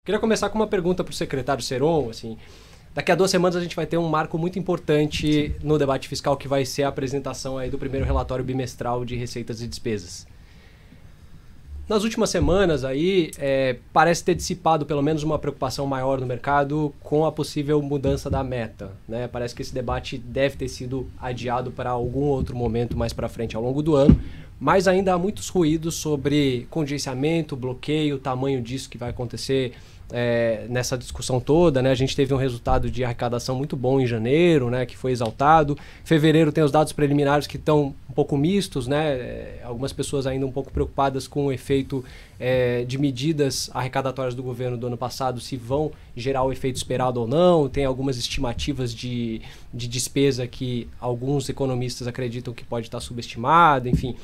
Queria começar com uma pergunta para o secretário Seron. Assim, daqui a 2 semanas a gente vai ter um marco muito importante no debate fiscal, que vai ser a apresentação aí do primeiro relatório bimestral de receitas e despesas. Nas últimas semanas aí, parece ter dissipado pelo menos uma preocupação maior no mercado com a possível mudança da meta, né? Parece que esse debate deve ter sido adiado para algum outro momento mais para frente ao longo do ano, mas ainda há muitos ruídos sobre contingenciamento, bloqueio, tamanho disso que vai acontecer nessa discussão toda, né? A gente teve um resultado de arrecadação muito bom em janeiro, né? Que foi exaltado. Fevereiro tem os dados preliminares que estão um pouco mistos, né? Algumas pessoas ainda um pouco preocupadas com o efeito de medidas arrecadatórias do governo do ano passado, se vão gerar o efeito esperado ou não. Tem algumas estimativas de despesa que alguns economistas acreditam que pode estar subestimada, enfim.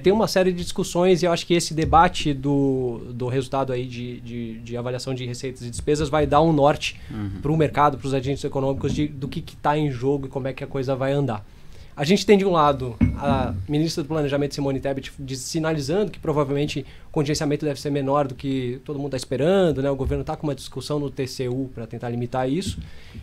Tem uma série de discussões e eu acho que esse debate do resultado aí de avaliação de receitas e despesas vai dar um norte para o mercado, para os agentes econômicos do que está em jogo e como é que a coisa vai andar. A gente tem de um lado a ministra do Planejamento, Simone Tebet, sinalizando que provavelmente o contingenciamento deve ser menor do que todo mundo está esperando, né? O governo está com uma discussão no TCU para tentar limitar isso.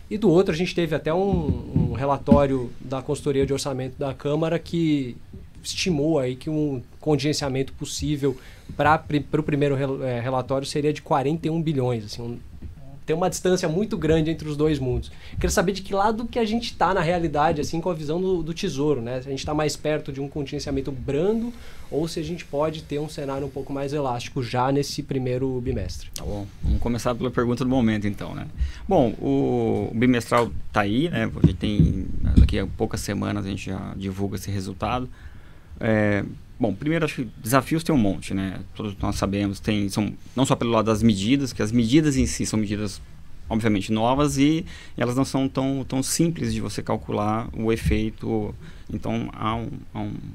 E do outro a gente teve até um relatório da consultoria de orçamento da Câmara que estimou aí que um contingenciamento possível para o primeiro relatório seria de 41 bilhões, assim, tem uma distância muito grande entre os dois mundos. Quero saber de que lado que a gente está na realidade, assim, com a visão do Tesouro, né? Se a gente está mais perto de um contingenciamento brando ou se a gente pode ter um cenário um pouco mais elástico já nesse primeiro bimestre. Tá bom. Vamos começar pela pergunta do momento, então, né? Bom, o bimestral está aí, né? A gente tem, daqui a poucas semanas a gente já divulga esse resultado. Bom, primeiro, acho que desafios tem um monte, né? Todos nós sabemos, são não só pelo lado das medidas, que as medidas em si são medidas, obviamente, novas e elas não são tão simples de você calcular o efeito. Então, há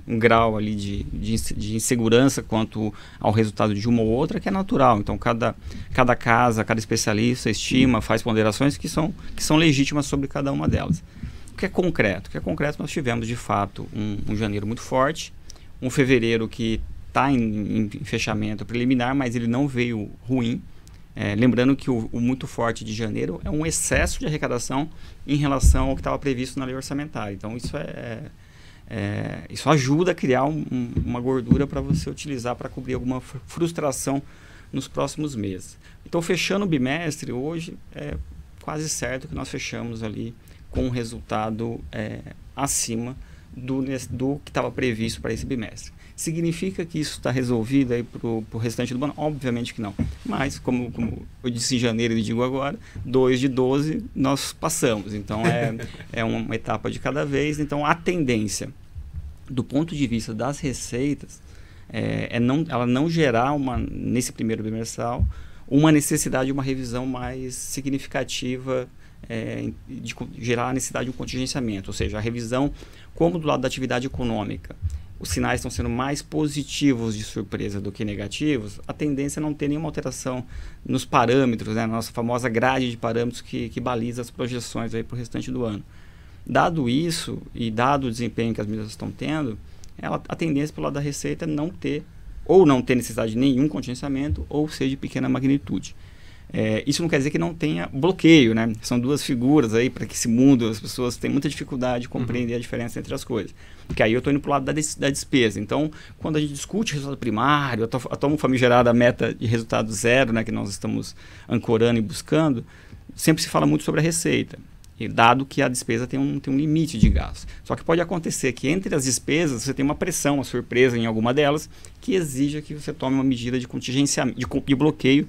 um grau ali de insegurança quanto ao resultado de uma ou outra que é natural. Então, cada casa, cada especialista estima, faz ponderações que são legítimas sobre cada uma delas. O que é concreto? O que é concreto, nós tivemos, de fato, um janeiro muito forte, um fevereiro que está em fechamento preliminar, mas ele não veio ruim. Lembrando que o muito forte de janeiro é um excesso de arrecadação em relação ao que estava previsto na lei orçamentária. Então, isso ajuda a criar uma gordura para você utilizar para cobrir alguma frustração nos próximos meses. Então, fechando o bimestre, hoje é quase certo que nós fechamos ali com um resultado acima do que estava previsto para esse bimestre. Significa que isso está resolvido aí para o restante do ano? Obviamente que não. Mas, como eu disse em janeiro e digo agora, 2 de 12 nós passamos. Então, é uma etapa de cada vez. Então, a tendência, do ponto de vista das receitas, ela não gerar, nesse primeiro bimestral, uma necessidade de uma revisão mais significativa, de gerar a necessidade de um contingenciamento, ou seja, a revisão, como do lado da atividade econômica os sinais estão sendo mais positivos de surpresa do que negativos, a tendência é não ter nenhuma alteração nos parâmetros, né, na nossa famosa grade de parâmetros que baliza as projeções para o restante do ano. Dado isso e dado o desempenho que as medidas estão tendo, a tendência pelo lado da receita é não ter necessidade de nenhum contingenciamento ou seja de pequena magnitude. Isso não quer dizer que não tenha bloqueio, né? São duas figuras aí para que esse mundo, as pessoas têm muita dificuldade de compreender a diferença entre as coisas. Porque aí eu estou indo para o lado da despesa. Então, quando a gente discute resultado primário, a tão famigerada meta de resultado zero, né, que nós estamos ancorando e buscando, sempre se fala muito sobre a receita. E dado que a despesa tem um limite de gasto. Só que pode acontecer que entre as despesas você tem uma pressão, uma surpresa em alguma delas, que exija que você tome uma medida de contingenciamento, de bloqueio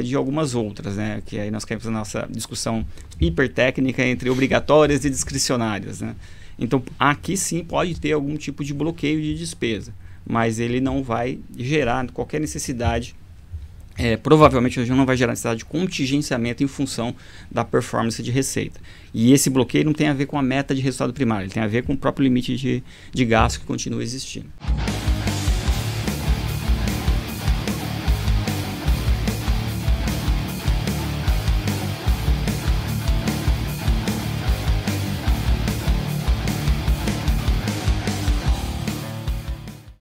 de algumas outras, né? Que aí nós queremos a nossa discussão hipertécnica entre obrigatórias e discricionárias, né? Então, aqui sim pode ter algum tipo de bloqueio de despesa, mas ele não vai gerar qualquer necessidade. Provavelmente não vai gerar necessidade de contingenciamento em função da performance de receita. E esse bloqueio não tem a ver com a meta de resultado primário, ele tem a ver com o próprio limite de gasto que continua existindo.